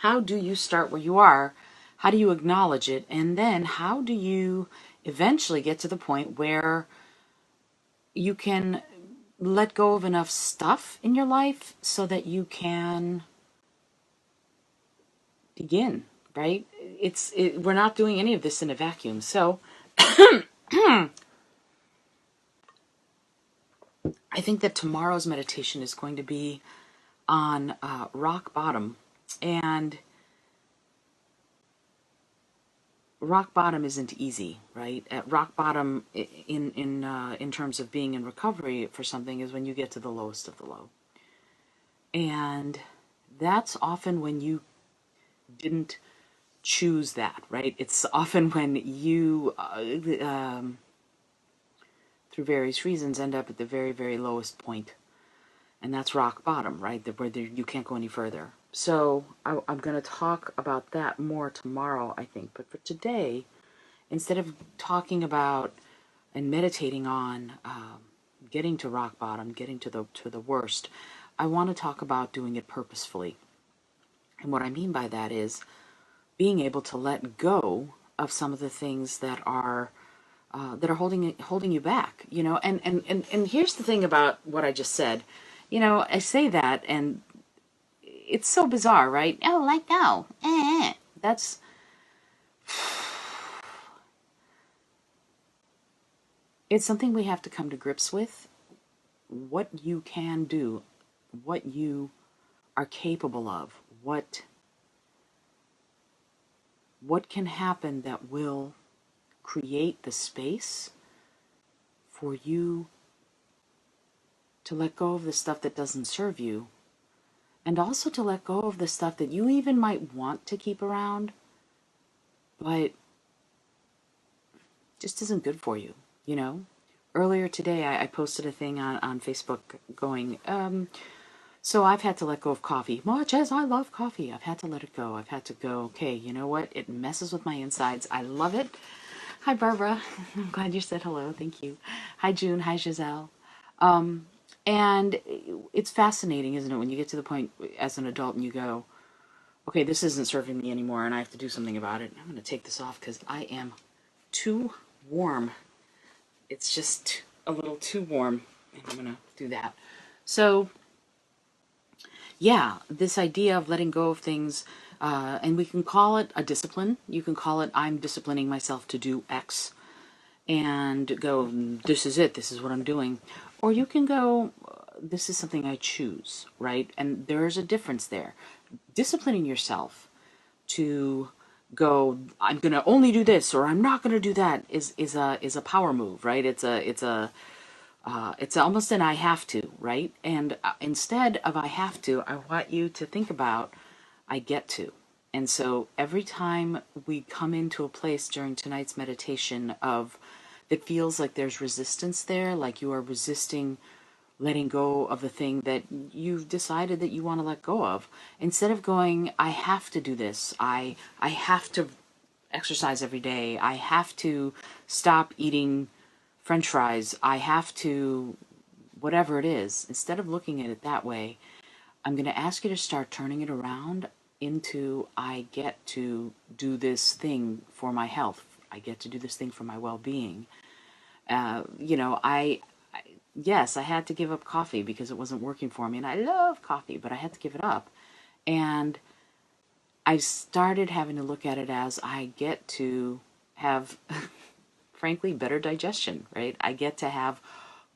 how do you start where you are? How do you acknowledge it? And then how do you eventually get to the point where you can let go of enough stuff in your life so that you can begin, right? We're not doing any of this in a vacuum. So I think that tomorrow's meditation is going to be on rock bottom. And rock bottom isn't easy, right? At rock bottom in terms of being in recovery for something is when you get to the lowest of the low. And that's often when you didn't choose that, right? It's often when you, through various reasons, end up at the very, very lowest point. And that's rock bottom, right? Where you can't go any further. So I'm going to talk about that more tomorrow, I think. But for today, instead of talking about and meditating on getting to rock bottom, getting to the worst, I want to talk about doing it purposefully. And what I mean by that is being able to let go of some of the things that are holding you back, you know. And here's the thing about what I just said. You know, I say that, and it's so bizarre, right? Oh, let go. That's it's something we have to come to grips with. What you can do, what you are capable of, what can happen that will create the space for you to let go of the stuff that doesn't serve you, and also to let go of the stuff that you even might want to keep around, but just isn't good for you, you know? Earlier today, I posted a thing on Facebook going, so I've had to let go of coffee. Much as I love coffee, I've had to let it go. I've had to go, okay, you know what? It messes with my insides. I love it. Hi, Barbara. I'm glad you said hello. Thank you. Hi, June. Hi, Giselle. And it's fascinating, isn't it, when you get to the point as an adult and you go, okay, this isn't serving me anymore and I have to do something about it. I'm going to take this off because I am too warm. It's just a little too warm, and I'm going to do that. So, yeah, this idea of letting go of things, and we can call it a discipline. You can call it, I'm disciplining myself to do X, and go, this is it, this is what I'm doing. Or you can go, this is something I choose, right? And there's a difference there. Disciplining yourself to go, I'm going to only do this, or I'm not going to do that is a power move, right? It's almost an I have to, right? And instead of I have to, I want you to think about I get to. And so every time we come into a place during tonight's meditation of that feels like there's resistance there, like you are resisting letting go of the thing that you've decided that you want to let go of, instead of going, I have to do this, I have to exercise every day, I have to stop eating French fries, I have to, whatever it is, instead of looking at it that way, I'm going to ask you to start turning it around into, I get to do this thing for my health. I get to do this thing for my well-being. You know, yes, I had to give up coffee because it wasn't working for me. And I love coffee, but I had to give it up. And I started having to look at it as I get to have, frankly, better digestion, right? I get to have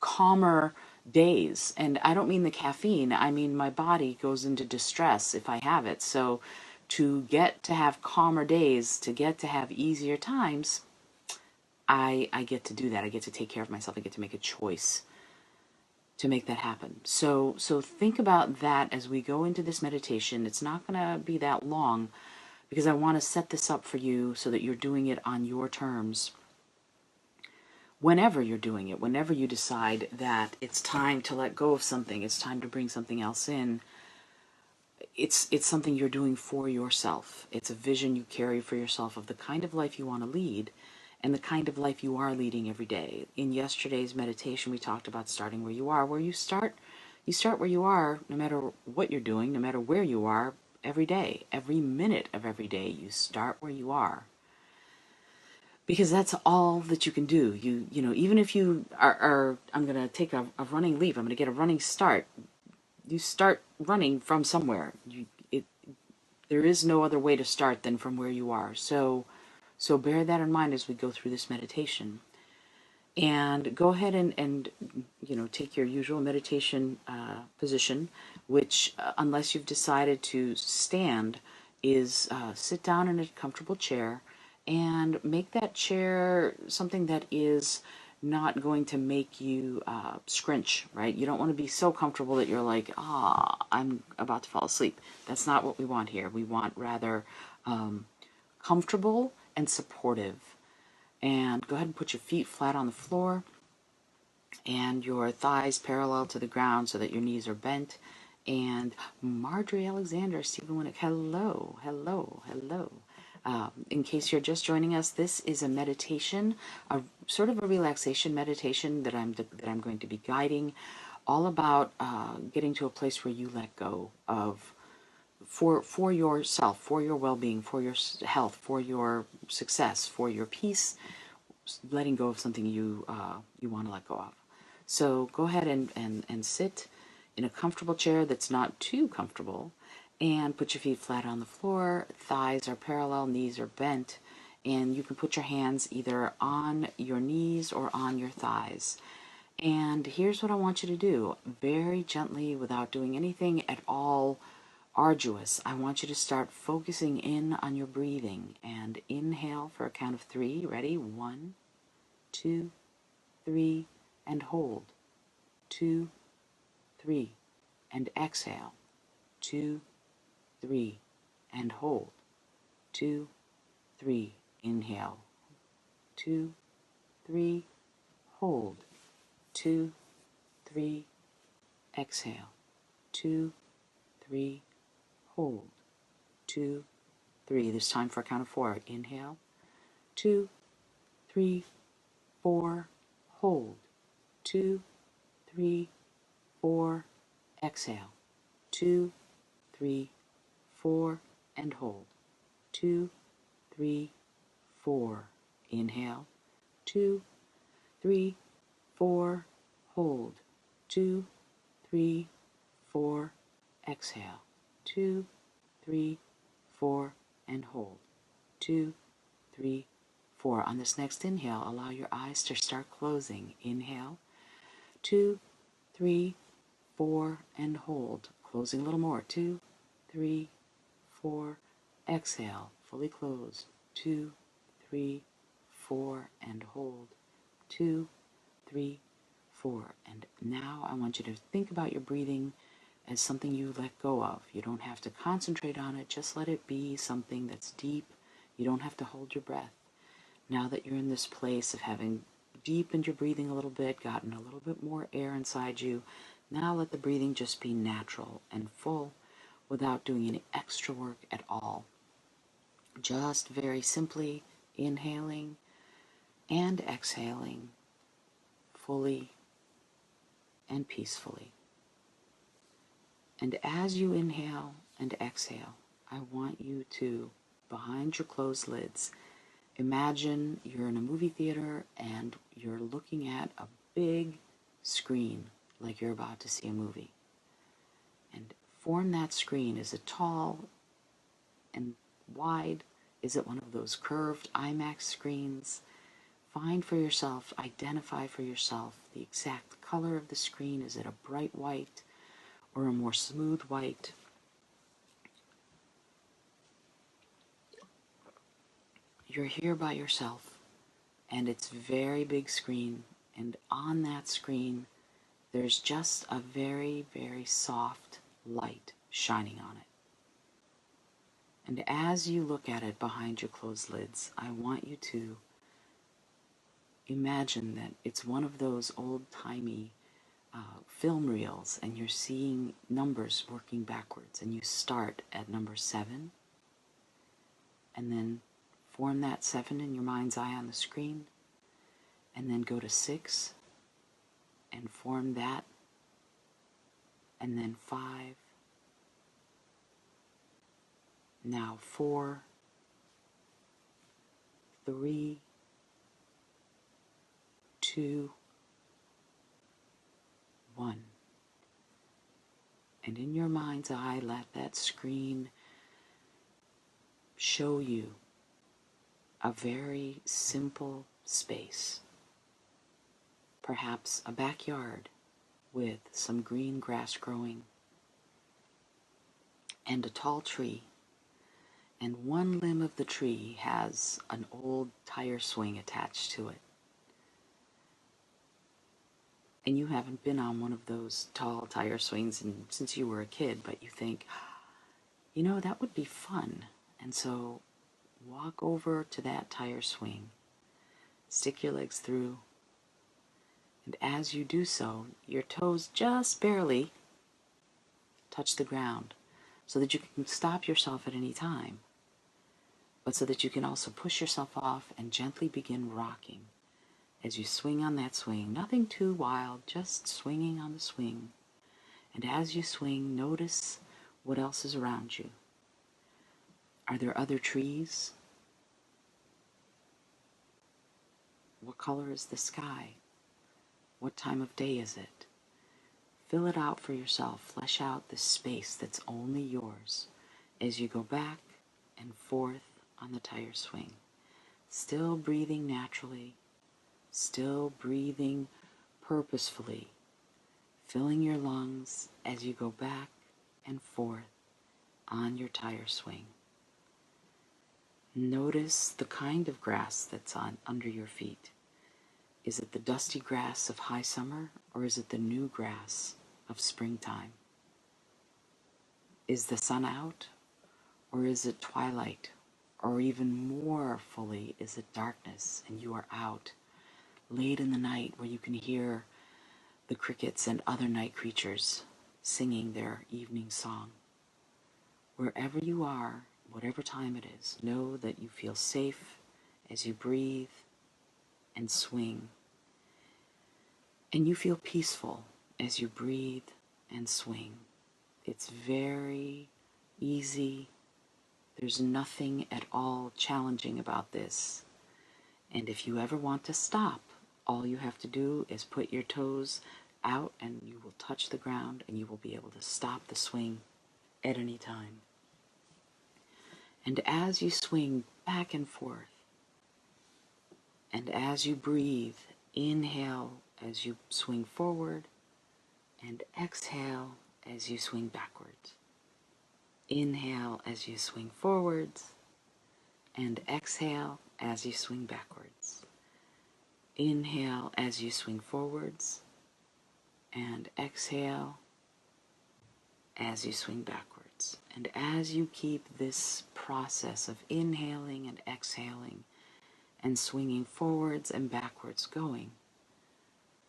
calmer days. And I don't mean the caffeine. I mean my body goes into distress if I have it. So to get to have calmer days, to get to have easier times, I get to do that. I get to take care of myself. I get to make a choice to make that happen. So think about that as we go into this meditation. It's not going to be that long because I want to set this up for you so that you're doing it on your terms. Whenever you're doing it, whenever you decide that it's time to let go of something, it's time to bring something else in, it's something you're doing for yourself. It's a vision you carry for yourself of the kind of life you want to lead and the kind of life you are leading every day. In yesterday's meditation, we talked about starting where you are, where you start where you are, no matter what you're doing, no matter where you are, every day, every minute of every day, you start where you are. Because that's all that you can do. You know, even if you are I'm going to take a running leap, I'm going to get a running start. You start running from somewhere. There is no other way to start than from where you are. So bear that in mind as we go through this meditation. And go ahead and you know, take your usual meditation position, which, unless you've decided to stand, is sit down in a comfortable chair and make that chair something that is not going to make you scrunch, right? You don't want to be so comfortable that you're like, I'm about to fall asleep. That's not what we want here. We want rather comfortable and supportive. And go ahead and put your feet flat on the floor and your thighs parallel to the ground so that your knees are bent. And Marjorie Alexander, Stephen Winnick, hello, hello, hello. In case you're just joining us, this is a meditation, a sort of a relaxation meditation that I'm going to be guiding, all about getting to a place where you let go of for yourself, for your well-being, for your health, for your success, for your peace, letting go of something you want to let go of. So go ahead and sit in a comfortable chair that's not too comfortable, and put your feet flat on the floor. Thighs are parallel, knees are bent, and you can put your hands either on your knees or on your thighs. And here's what I want you to do, very gently, without doing anything at all arduous. I want you to start focusing in on your breathing, and inhale for a count of 3. Ready? 1, 2, 3, and hold. 2, 3, and exhale. 2, 3, and hold. 2, 3, inhale. 2, 3, hold. 2, 3, exhale. 2, 3, hold. 2, 3. This time for a count of 4. Inhale. 2, 3, 4, hold. 2, 3, 4, exhale. 2, 3, 4, and hold. 2, 3, 4, inhale. 2, 3, 4, hold. 2, 3, 4, exhale. 2, 3, 4, and hold. 2, 3, 4. On this next inhale, allow your eyes to start closing. Inhale. 2, 3, 4, and hold. Closing a little more. 2, 3, 4. Exhale. Fully closed. 2, 3, 4, and hold. 2, 3, 4. And now I want you to think about your breathing as something you let go of. You don't have to concentrate on it. Just let it be something that's deep. You don't have to hold your breath. Now that you're in this place of having deepened your breathing a little bit, gotten a little bit more air inside you, now let the breathing just be natural and full without doing any extra work at all. Just very simply inhaling and exhaling fully and peacefully. And as you inhale and exhale, I want you to, behind your closed lids, imagine you're in a movie theater and you're looking at a big screen like you're about to see a movie. And form that screen. Is it tall and wide? Is it one of those curved IMAX screens? Find for yourself, identify for yourself the exact color of the screen. Is it a bright white or a more smooth white? You're here by yourself, and it's a very big screen, and on that screen there's just a very, very soft light shining on it. And as you look at it behind your closed lids, I want you to imagine that it's one of those old-timey film reels, and you're seeing numbers working backwards, and you start at number 7, and then form that 7 in your mind's eye on the screen, and then go to 6, and form that, and then 5, Now 4, 3, 2, 1. And in your mind's eye, let that screen show you a very simple space. Perhaps a backyard with some green grass growing and a tall tree. And one limb of the tree has an old tire swing attached to it. And you haven't been on one of those tall tire swings since you were a kid, but you think, you know, that would be fun. And so walk over to that tire swing, stick your legs through, and as you do so, your toes just barely touch the ground so that you can stop yourself at any time, but so that you can also push yourself off and gently begin rocking as you swing on that swing. Nothing too wild, just swinging on the swing. And as you swing, notice what else is around you. Are there other trees? What color is the sky? What time of day is it? Fill it out for yourself. Flesh out the space that's only yours as you go back and forth on the tire swing. Still breathing naturally, still breathing purposefully, filling your lungs as you go back and forth on your tire swing. Notice the kind of grass that's under your feet. Is it the dusty grass of high summer, or is it the new grass of springtime? Is the sun out, or is it twilight, or even more fully, is it darkness and you are out late in the night where you can hear the crickets and other night creatures singing their evening song? Wherever you are, whatever time it is, know that you feel safe as you breathe and swing. And you feel peaceful as you breathe and swing. It's very easy. There's nothing at all challenging about this. And if you ever want to stop, all you have to do is put your toes out and you will touch the ground and you will be able to stop the swing at any time. And as you swing back and forth, and as you breathe, inhale as you swing forward, and exhale as you swing backwards. Inhale as you swing forwards, and exhale as you swing backwards. Inhale as you swing forwards, and exhale as you swing backwards. And as you keep this process of inhaling and exhaling and swinging forwards and backwards going,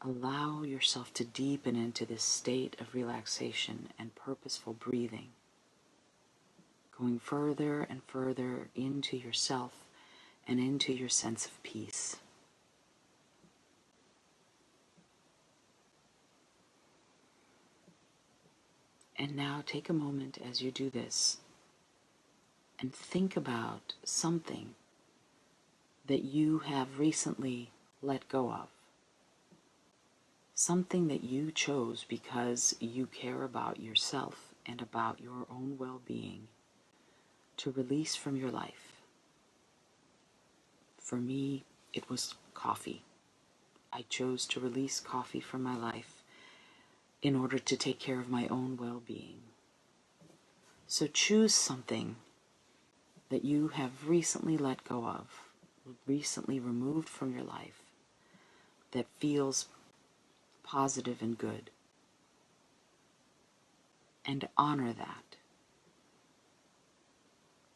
allow yourself to deepen into this state of relaxation and purposeful breathing, going further and further into yourself and into your sense of peace. And now take a moment as you do this and think about something that you have recently let go of. Something that you chose because you care about yourself and about your own well-being to release from your life. For me, it was coffee. I chose to release coffee from my life in order to take care of my own well-being. So choose something that you have recently let go of, recently removed from your life, that feels positive and good. And honor that.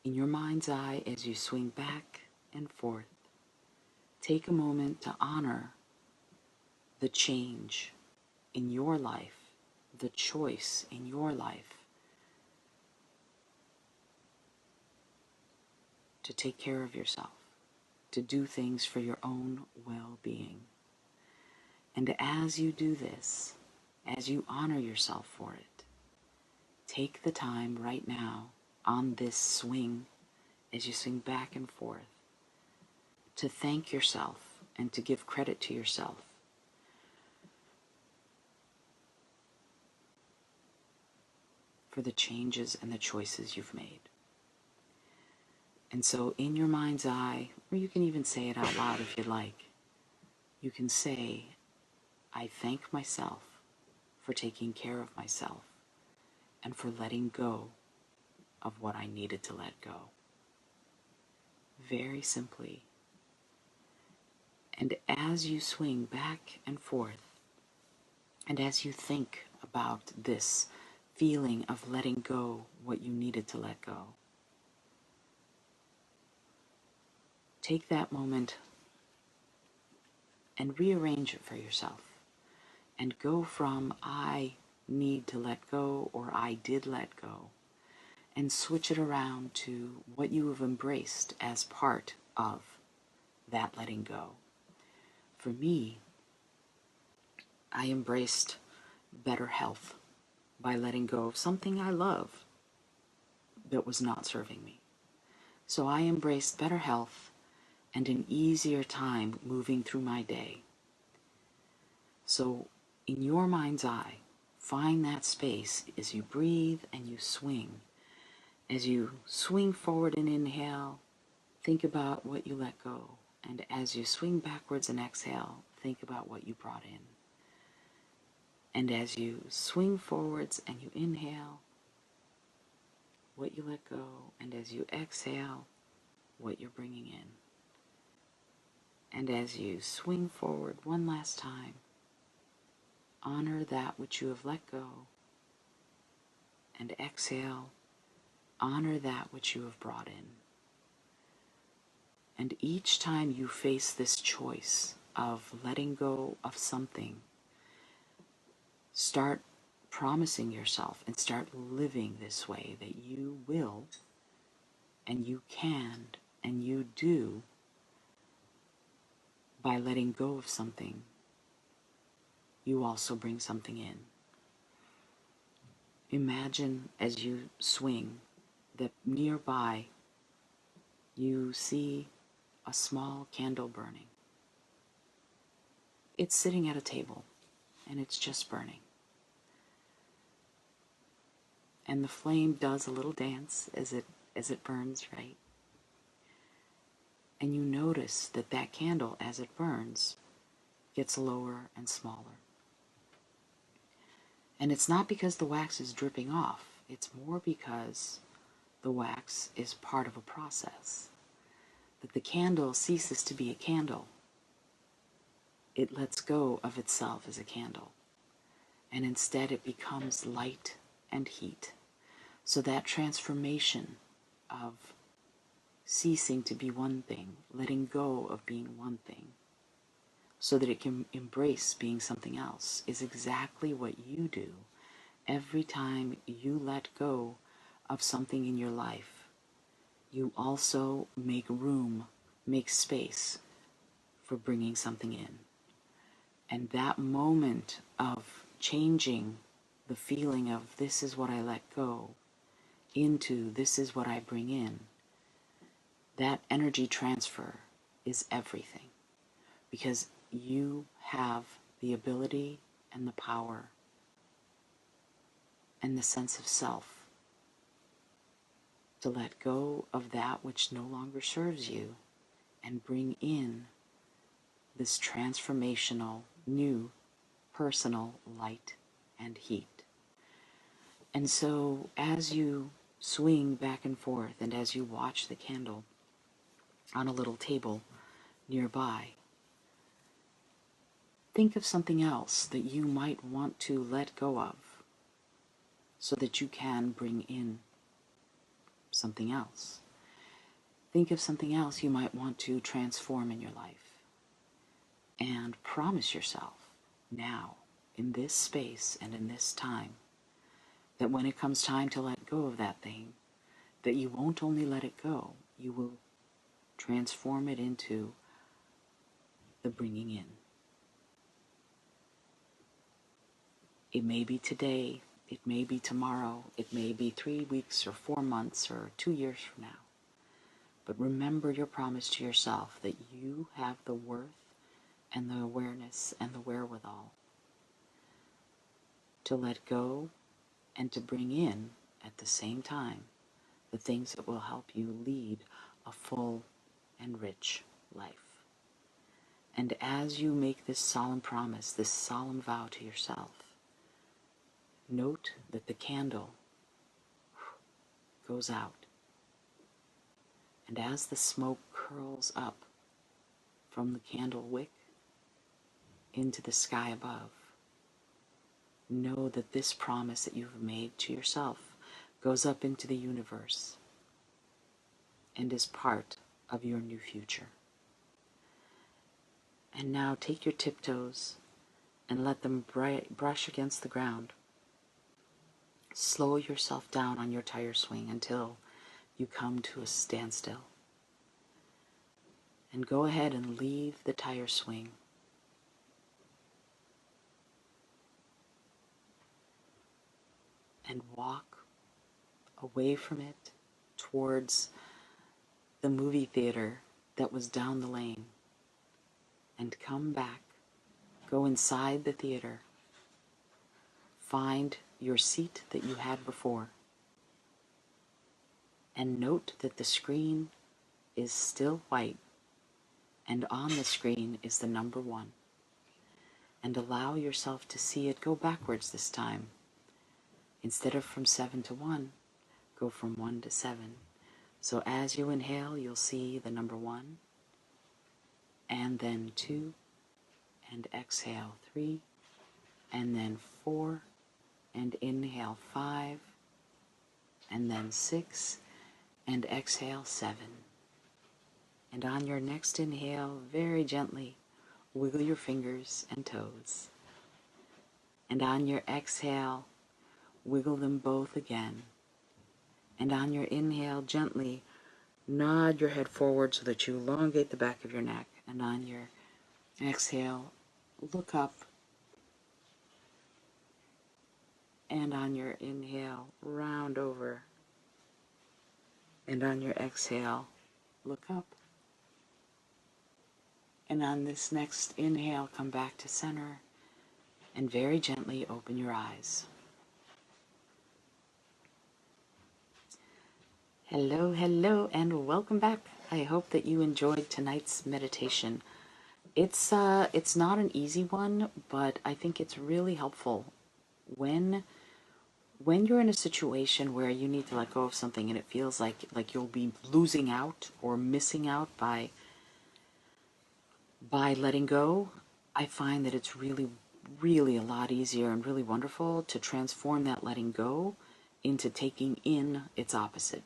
In your mind's eye, as you swing back and forth, take a moment to honor the change in your life, the choice in your life to take care of yourself, to do things for your own well-being. And as you do this, as you honor yourself for it, take the time right now on this swing, as you swing back and forth, to thank yourself and to give credit to yourself for the changes and the choices you've made. And so in your mind's eye, or you can even say it out loud if you'd like, you can say, I thank myself for taking care of myself and for letting go of what I needed to let go. Very simply. And as you swing back and forth, and as you think about this feeling of letting go what you needed to let go, take that moment and rearrange it for yourself. And go from I need to let go or I did let go, and switch it around to what you have embraced as part of that letting go. For me, I embraced better health by letting go of something I love that was not serving me. So I embraced better health and an easier time moving through my day. So in your mind's eye, find that space as you breathe and you swing. As you swing forward and inhale, think about what you let go. And as you swing backwards and exhale, think about what you brought in. And as you swing forwards and you inhale, what you let go. And as you exhale, what you're bringing in. And as you swing forward one last time, honor that which you have let go. And exhale, honor that which you have brought in. And each time you face this choice of letting go of something, start promising yourself and start living this way that you will and you can and you do by letting go of something. You also bring something in. Imagine as you swing that nearby you see a small candle burning. It's sitting at a table and it's just burning. And the flame does a little dance as it burns, right? And you notice that that candle, as it burns, gets lower and smaller. And it's not because the wax is dripping off. It's more because the wax is part of a process. That the candle ceases to be a candle. It lets go of itself as a candle. And instead it becomes light and heat. So that transformation of ceasing to be one thing, letting go of being one thing, so that it can embrace being something else, is exactly what you do every time you let go of something in your life. You also make room, make space for bringing something in. And that moment of changing the feeling of this is what I let go into this is what I bring in, that energy transfer is everything, because you have the ability and the power and the sense of self to let go of that which no longer serves you and bring in this transformational, new, personal light and heat. And so as you swing back and forth and as you watch the candle on a little table nearby, think of something else that you might want to let go of so that you can bring in something else. Think of something else you might want to transform in your life. And promise yourself now, in this space and in this time, that when it comes time to let go of that thing, that you won't only let it go, you will transform it into the bringing in. It may be today It may be tomorrow, it may be 3 weeks or 4 months or 2 years from now. But remember your promise to yourself that you have the worth and the awareness and the wherewithal to let go and to bring in at the same time the things that will help you lead a full and rich life. And as you make this solemn promise, this solemn vow to yourself, note that the candle goes out. And as the smoke curls up from the candle wick into the sky above, know that this promise that you've made to yourself goes up into the universe and is part of your new future. And now take your tiptoes and let them brush against the ground. Slow yourself down on your tire swing until you come to a standstill. And go ahead and leave the tire swing. And walk away from it towards the movie theater that was down the lane. And come back. Go inside the theater. Find your seat that you had before. And note that the screen is still white, and on the screen is the number 1. And allow yourself to see it go backwards this time. Instead of from 7 to 1, go from 1 to 7. So as you inhale, you'll see the number 1, and then 2, and exhale 3, and then 4, and inhale 5, and then 6, and exhale 7. And on your next inhale, very gently wiggle your fingers and toes. And on your exhale, wiggle them both again. And on your inhale, gently nod your head forward so that you elongate the back of your neck. And on your exhale, look up. And on your inhale, round over. And on your exhale, look up. And on this next inhale, come back to center and very gently open your eyes. Hello, hello, and welcome back. I hope that you enjoyed tonight's meditation. It's not an easy one, but I think it's really helpful when you're in a situation where you need to let go of something and it feels like you'll be losing out or missing out by letting go. I find that it's really, really a lot easier and really wonderful to transform that letting go into taking in its opposite.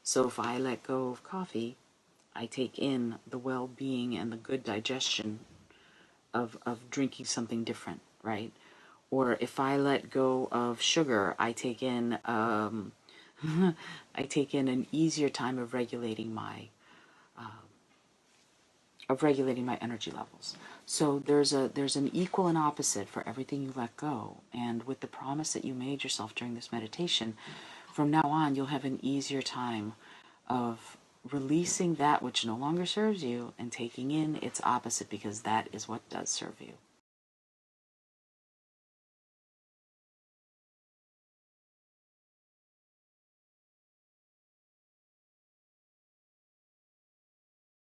So if I let go of coffee, I take in the well-being and the good digestion of drinking something different, right? Or if I let go of sugar, I take in I take in an easier time of regulating my energy levels. So there's an equal and opposite for everything you let go. And with the promise that you made yourself during this meditation, from now on you'll have an easier time of releasing that which no longer serves you and taking in its opposite, because that is what does serve you.